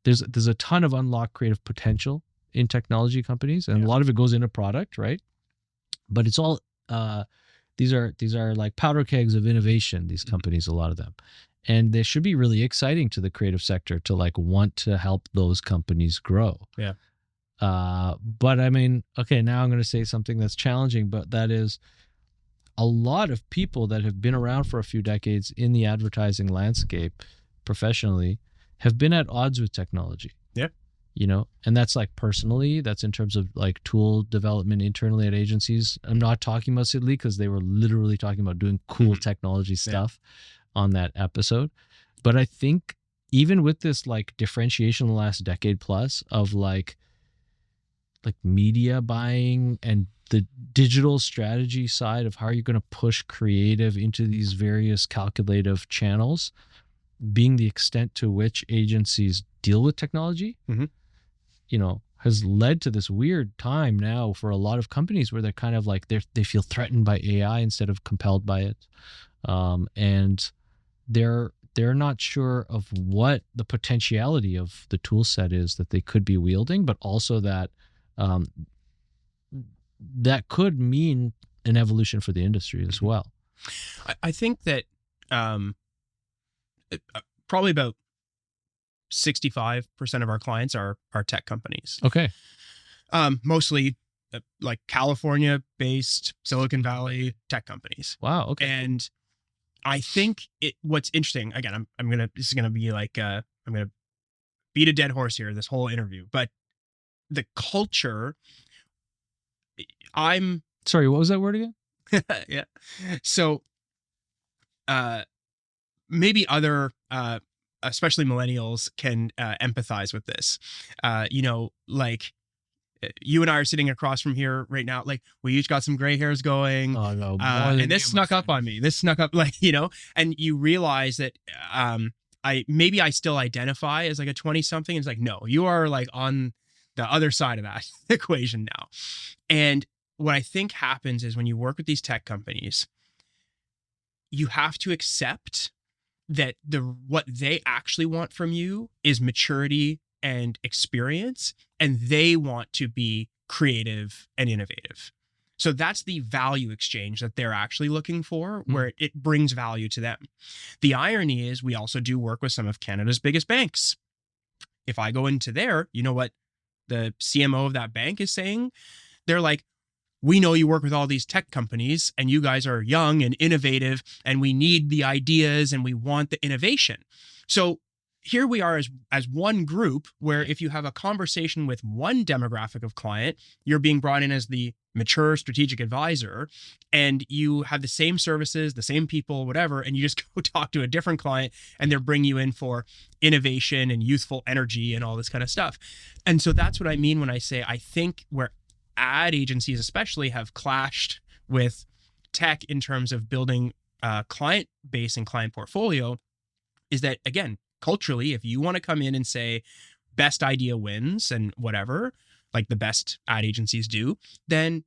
There's a ton of unlocked creative potential in technology companies, and a lot of it goes into product, right? But it's all these are like powder kegs of innovation, these companies, a lot of them, and they should be really exciting to the creative sector to like want to help those companies grow. Yeah. But I mean, okay, now I'm going to say something that's challenging, but that is a lot of people that have been around for a few decades in the advertising landscape professionally have been at odds with technology. Yeah. And that's like personally, that's in terms of like tool development internally at agencies. I'm not talking about Sid Lee because they were literally talking about doing cool technology stuff on that episode. But I think even with this like differentiation in the last decade plus of like media buying and the digital strategy side of how you're going to push creative into these various calculative channels, being the extent to which agencies deal with technology, has led to this weird time now for a lot of companies where they're kind of like they feel threatened by AI instead of compelled by it. and they're not sure of what the potentiality of the tool set is that they could be wielding, but also that that could mean an evolution for the industry as well. I think that probably about 65% of our clients are tech companies. Okay. Mostly like California-based Silicon Valley tech companies. Wow. Okay. And I think what's interesting, again, this is gonna be like I'm gonna beat a dead horse here this whole interview, but the culture. Sorry, what was that word again? Yeah. So, maybe other, especially millennials can empathize with this. Like you and I are sitting across from here right now. Like we each got some gray hairs going. Oh no! And this snuck up on me. This snuck up, like, and you realize that I still identify as like a 20-something. It's like, no, you are like on the other side of that equation now. And what I think happens is when you work with these tech companies, you have to accept that what they actually want from you is maturity and experience, and they want to be creative and innovative. So that's the value exchange that they're actually looking for, where it brings value to them. The irony is we also do work with some of Canada's biggest banks. If I go into there, you know what the CMO of that bank is saying? They're like, we know you work with all these tech companies and you guys are young and innovative and we need the ideas and we want the innovation. So here we are as one group where if you have a conversation with one demographic of client, you're being brought in as the mature strategic advisor and you have the same services, the same people, whatever, and you just go talk to a different client and they're bringing you in for innovation and youthful energy and all this kind of stuff. And so that's what I mean when I say I think where ad agencies especially have clashed with tech in terms of building client base and client portfolio is that, again, culturally, if you want to come in and say best idea wins and whatever, like the best ad agencies do, then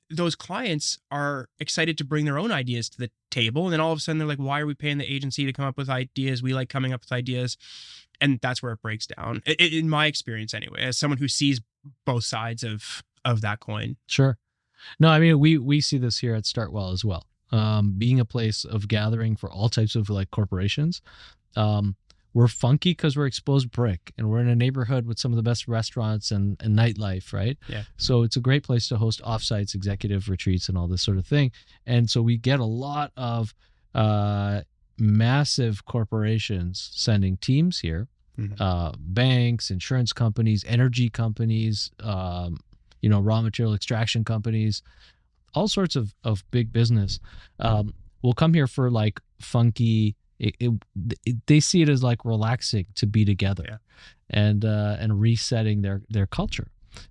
those clients are excited to bring their own ideas to the table. And then all of a sudden they're like, why are we paying the agency to come up with ideas? We like coming up with ideas. And that's where it breaks down, in my experience anyway, as someone who sees both sides of that coin. Sure. No, I mean, we see this here at Startwell as well. Being a place of gathering for all types of like corporations. We're funky because we're exposed brick and we're in a neighborhood with some of the best restaurants and nightlife, right? Yeah. So it's a great place to host offsites, executive retreats, and all this sort of thing. And so we get a lot of massive corporations sending teams here, banks, insurance companies, energy companies, raw material extraction companies, all sorts of big business will come here for like funky. They see it as like relaxing to be together, and resetting their culture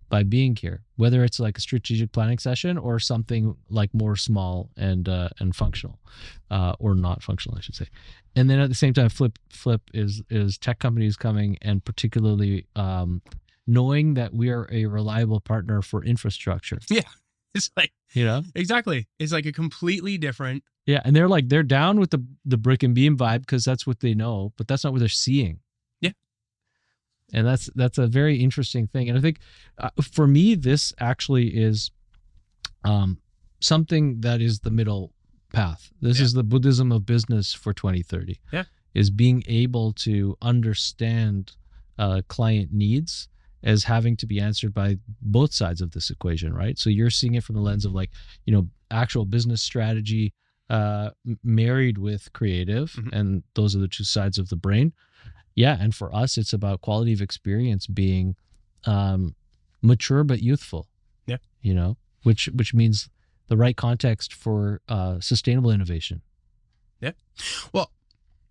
by being here, whether it's like a strategic planning session or something like more small and functional, or not functional, I should say. And then at the same time, flip is tech companies coming, and particularly knowing that we are a reliable partner for infrastructure. Yeah, it's like exactly. It's like a completely different. Yeah, and they're down with the brick and beam vibe because that's what they know, but that's not what they're seeing. Yeah, and that's a very interesting thing. And I think for me, this actually is something that is the middle path. This is the Buddhism of business for 2030. Yeah, is being able to understand client needs as having to be answered by both sides of this equation, right? So you're seeing it from the lens of like, actual business strategy married with creative, and those are the two sides of the brain. Yeah, and for us, it's about quality of experience being mature but youthful. Yeah, which means the right context for sustainable innovation. Yeah. Well,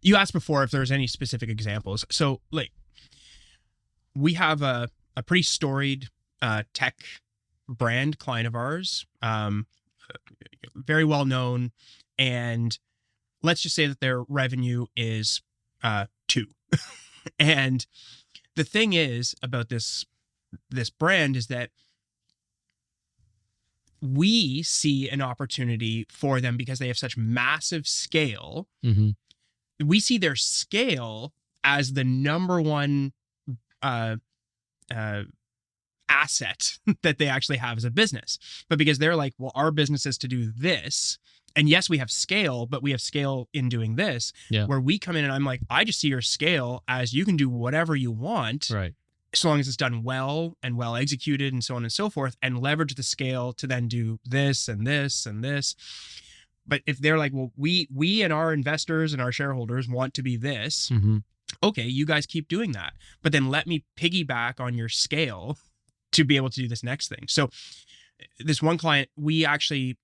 you asked before if there's any specific examples. So, like, we have a pretty storied tech brand client of ours, very well known, and let's just say that their revenue is 2. And the thing is about this brand is that we see an opportunity for them because they have such massive scale. Mm-hmm. We see their scale as the number one asset that they actually have as a business. But because they're like, well, our business is to do this. And yes, we have scale, but we have scale in doing this. Yeah. Where we come in and I'm like, I just see your scale as you can do whatever you want. Right. As long as it's done well and well executed and so on and so forth, and leverage the scale to then do this and this and this. But if they're like, well, we and our investors and our shareholders want to be this, mm-hmm. okay, you guys keep doing that. But then let me piggyback on your scale to be able to do this next thing. So this one client, we actually,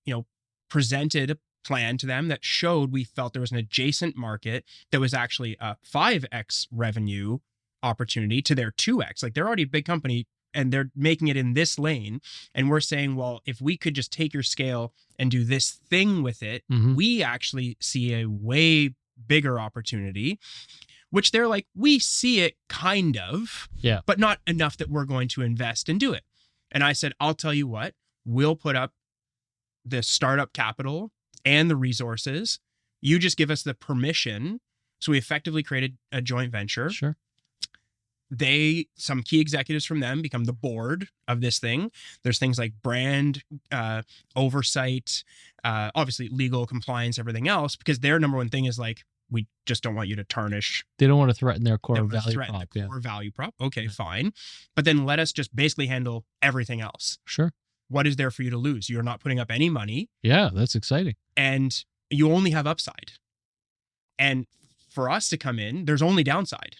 presented a plan to them that showed we felt there was an adjacent market that was actually a 5x revenue opportunity to their 2x. Like they're already a big company and they're making it in this lane. And we're saying, well, if we could just take your scale and do this thing with it, mm-hmm. we actually see a way bigger opportunity, which they're like, we see it kind of, yeah, but not enough that we're going to invest and do it. And I said, I'll tell you what, we'll put up the startup capital and the resources. You just give us the permission. So we effectively created a joint venture. Sure. Some key executives from them become the board of this thing. There's things like brand oversight, obviously legal compliance, everything else, because their number one thing is like, we just don't want you to tarnish. They don't want to threaten their core value prop. Core value prop. Okay, fine. But then let us just basically handle everything else. Sure. What is there for you to lose? You're not putting up any money. Yeah, that's exciting. And you only have upside. And for us to come in, there's only downside.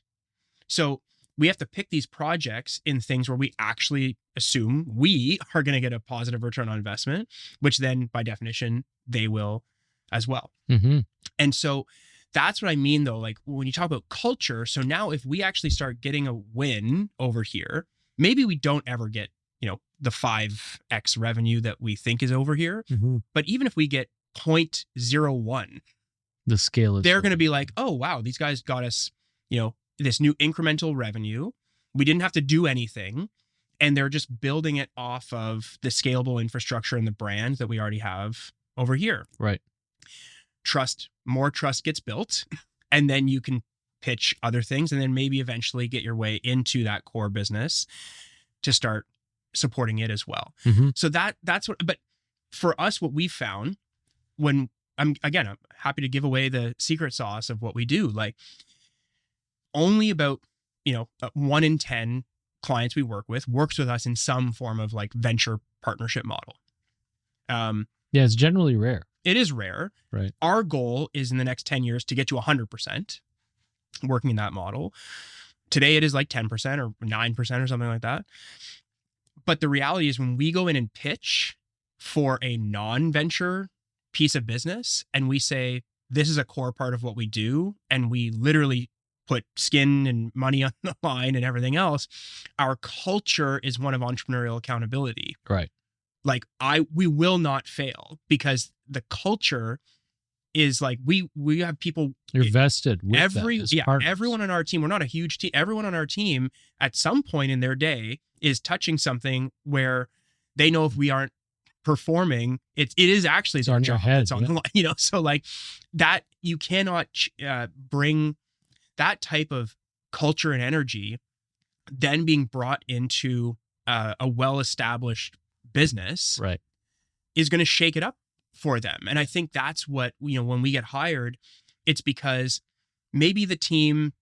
So we have to pick these projects in things where we actually assume we are going to get a positive return on investment, which then by definition, they will as well. Mm-hmm. And so that's what I mean though. Like when you talk about culture, so now if we actually start getting a win over here, maybe we don't ever get, the 5x revenue that we think is over here. Mm-hmm. But even if we get 0.01, the scale is, they're going to be like, oh, wow, these guys got us, this new incremental revenue. We didn't have to do anything. And they're just building it off of the scalable infrastructure and the brand that we already have over here. Right. More trust gets built, and then you can pitch other things and then maybe eventually get your way into that core business to start supporting it as well. Mm-hmm. So that's what, but for us, what we found when I'm happy to give away the secret sauce of what we do. Like only about, 1 in 10 clients we work with works with us in some form of like venture partnership model. Yeah, it's generally rare. It is rare. Right. Our goal is in the next 10 years to get to 100% working in that model. Today it is like 10% or 9% or something like that. But the reality is when we go in and pitch for a non-venture piece of business and we say, this is a core part of what we do, and we literally put skin and money on the line and everything else, our culture is one of entrepreneurial accountability. Right. Like we will not fail because the culture is like, we have people. You're vested with everyone on our team. We're not a huge team. Everyone on our team at some point in their day is touching something where they know if we aren't performing, it is actually it's on job. your head. It's on the line, so like that, you cannot bring that type of culture and energy then being brought into a well-established business, right, is going to shake it up for them. And I think that's what, when we get hired, it's because maybe the team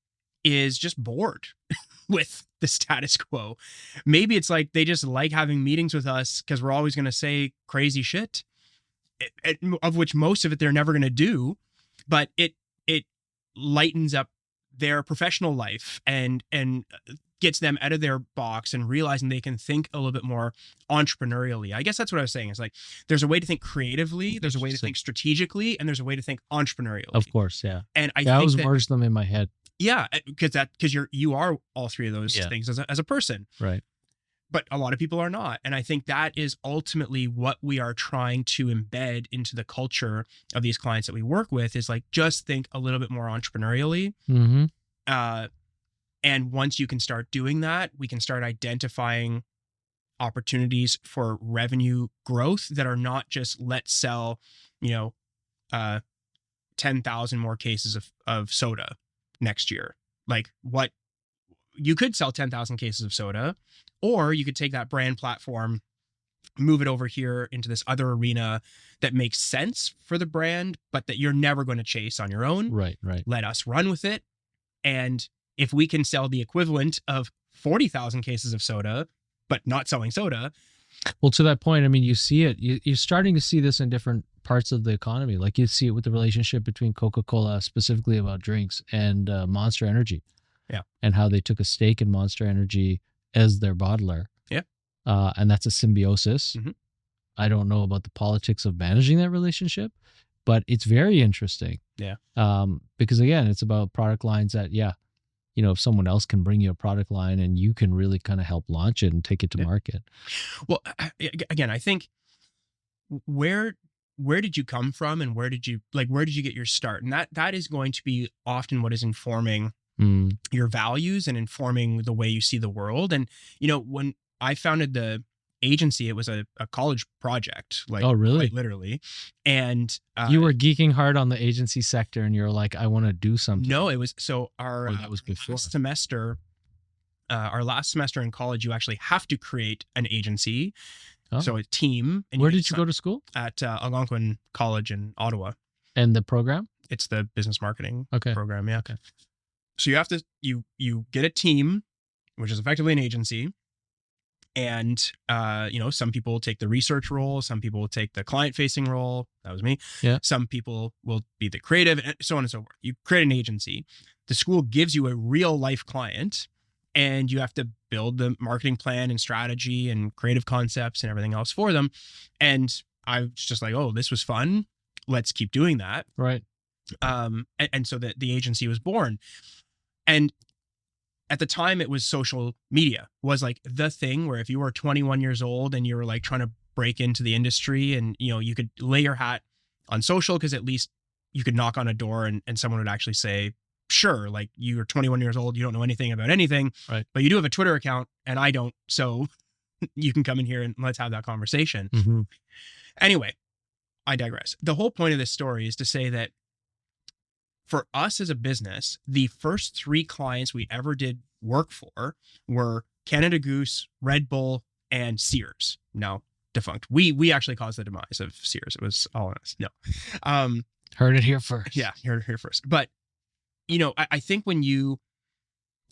is just bored with the status quo. Maybe it's like they just like having meetings with us because we're always going to say crazy shit, of which most of it they're never going to do, but it lightens up their professional life and gets them out of their box and realizing they can think a little bit more entrepreneurially. I guess that's what I was saying. Is like, there's a way to think creatively, there's a way to think strategically, and there's a way to think entrepreneurially. Of course, yeah. And I always merge them in my head. Yeah, because you are all three of those things as a person. Right. But a lot of people are not. And I think that is ultimately what we are trying to embed into the culture of these clients that we work with, is like, just think a little bit more entrepreneurially. Mm-hmm. And once you can start doing that, we can start identifying opportunities for revenue growth that are not just let's sell, 10,000 more cases of soda next year. Like, what you could sell 10,000 cases of soda, or you could take that brand platform, move it over here into this other arena that makes sense for the brand, but that you're never going to chase on your own. Right. Let us run with it. And if we can sell the equivalent of 40,000 cases of soda, but not selling soda. Well, to that point, I mean, you see it. You're starting to see this in different parts of the economy. Like you see it with the relationship between Coca-Cola, specifically about drinks, and Monster Energy. Yeah. And how they took a stake in Monster Energy as their bottler. Yeah. And that's a symbiosis. Mm-hmm. I don't know about the politics of managing that relationship, but it's very interesting. Yeah. Because again, it's about product lines that, if someone else can bring you a product line and you can really kind of help launch it and take it to market. Well, again, I think where did you come from and where did you get your start? And that is going to be often what is informing your values and informing the way you see the world. And, when I founded the agency, it was a college project, like, oh, really? Quite literally. And you were geeking hard on the agency sector and you're like, I want to do something. No, it was, so that was before semester, our last semester in college, you actually have to create an agency. Oh. So a team. And where did you go to school? At Algonquin College in Ottawa. And the program? It's the business marketing program. Yeah. Okay. So you have to, you get a team, which is effectively an agency. And, some people take the research role. Some people will take the client facing role. That was me. Yeah. Some people will be the creative, and so on and so forth. You create an agency. The school gives you a real life client, and you have to build the marketing plan and strategy and creative concepts and everything else for them. And I was just like, oh, this was fun. Let's keep doing that. Right. And so the agency was born. And at the time, it was social media was like the thing where if you were 21 years old and you were like trying to break into the industry, and, you could lay your hat on social, because at least you could knock on a door and someone would actually say, sure, like, you're 21 years old, you don't know anything about anything, right? But you do have a Twitter account and I don't. So you can come in here and let's have that conversation. Mm-hmm. Anyway, I digress. The whole point of this story is to say that for us as a business, the first 3 clients we ever did work for were Canada Goose, Red Bull, and Sears. Now defunct. We actually caused the demise of Sears. It was all on us. No. Heard it here first. Yeah, heard it here first. But, I think when you,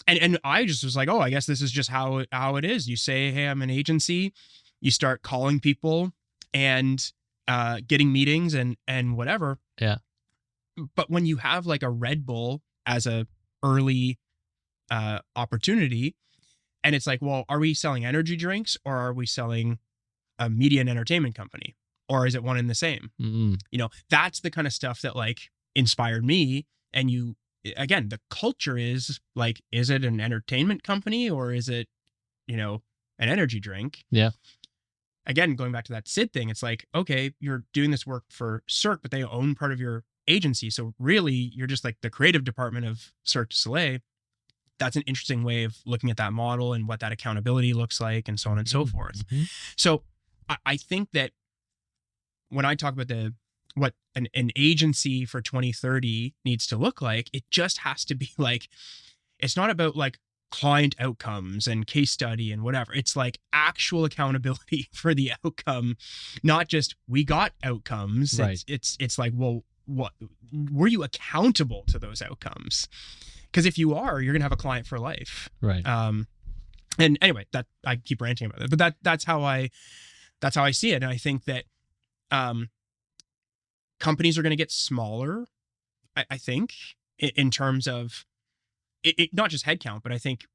and I just was like, oh, I guess this is just how it is. You say, hey, I'm an agency. You start calling people and getting meetings and whatever. Yeah. But when you have like a Red Bull as a early opportunity, and it's like, well, are we selling energy drinks or are we selling a media and entertainment company, or is it one and the same? Mm-hmm. That's the kind of stuff that like inspired me. And again, the culture is like, is it an entertainment company or is it, an energy drink? Yeah. Again, going back to that Sid thing, it's like, okay, you're doing this work for Cirque, but they own part of your agency. So really, you're just like the creative department of Cirque du Soleil. That's an interesting way of looking at that model and what that accountability looks like and so on and so forth. Mm-hmm. So I think that when I talk about what an agency for 2030 needs to look like, it just has to be like, it's not about like client outcomes and case study and whatever. It's like actual accountability for the outcome, not just we got outcomes. Right. It's like, well, what were you accountable to those outcomes? Because if you are, you're gonna have a client for life. Right. And anyway, that I keep ranting about it, but that's how I see it. And I think that companies are going to get smaller. I think in terms of it, not just headcount, but I think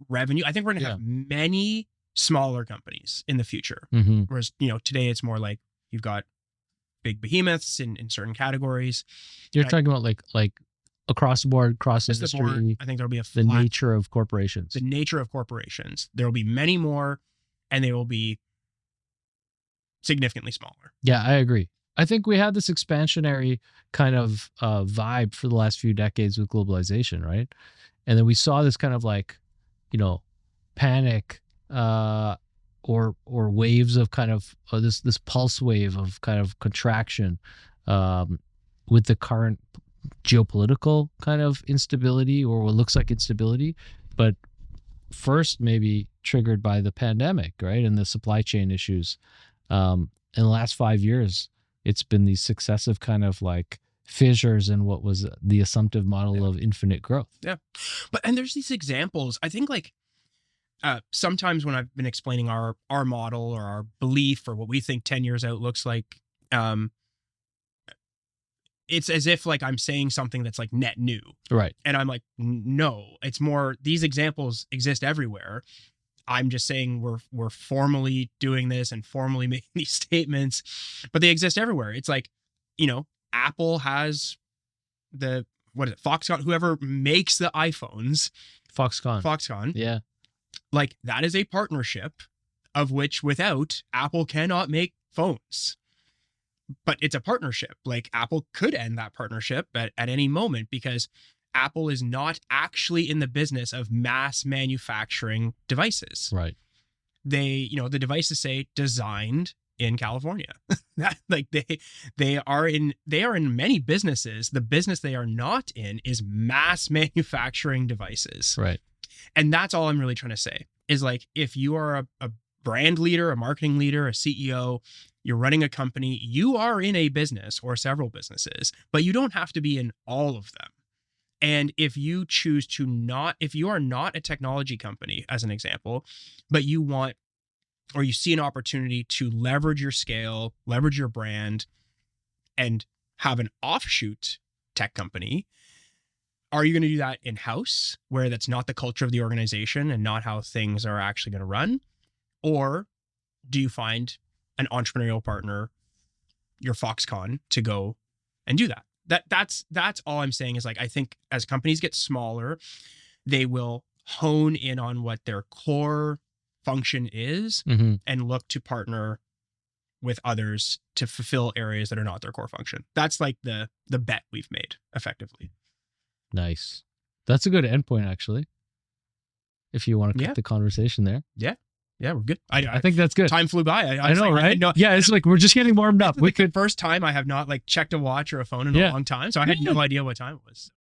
revenue. I think we're going to have many smaller companies in the future. Mm-hmm. Whereas today it's more like you've got big behemoths in certain categories. You're talking about like across the board, cross industry. I think there'll be the nature of corporations. The nature of corporations. There will be many more, and they will be significantly smaller. Yeah, I agree. I think we had this expansionary kind of vibe for the last few decades with globalization, right? And then we saw this kind of like, panic waves of kind of this pulse wave of kind of contraction with the current geopolitical kind of instability, or what looks like instability, but first maybe triggered by the pandemic, right? And the supply chain issues. In the last 5 years, it's been these successive kind of like fissures in what was the assumptive model of infinite growth. Yeah. And there's these examples, I think, like sometimes when I've been explaining our model or our belief or what we think 10 years out looks like, it's as if like I'm saying something that's like net new. Right. And I'm like, no, it's more, these examples exist everywhere. I'm just saying we're formally doing this and formally making these statements, but they exist everywhere. It's like, Apple has Foxconn, whoever makes the iPhones. Foxconn. Yeah. Like that is a partnership of which without Apple cannot make phones. But it's a partnership. Like Apple could end that partnership at any moment because Apple is not actually in the business of mass manufacturing devices. Right. They, the devices say designed in California. Like they are in many businesses. The business they are not in is mass manufacturing devices. Right. And that's all I'm really trying to say is like, if you are a brand leader, a marketing leader, a CEO, you're running a company, you are in a business or several businesses, but you don't have to be in all of them. And if you choose to not, if you are not a technology company, as an example, but you want, or you see an opportunity to leverage your scale, leverage your brand, and have an offshoot tech company, are you going to do that in-house, where that's not the culture of the organization and not how things are actually going to run? Or do you find an entrepreneurial partner, your Foxconn, to go and do that? That's all I'm saying is like, I think as companies get smaller, they will hone in on what their core function is and look to partner with others to fulfill areas that are not their core function. That's like the bet we've made effectively. Nice. That's a good endpoint, actually. If you want to cut the conversation there. Yeah, we're good. I think that's good. Time flew by. I know, right? Yeah, it's like we're just getting warmed up. First time I have not like checked a watch or a phone in a long time, so I had no idea what time it was.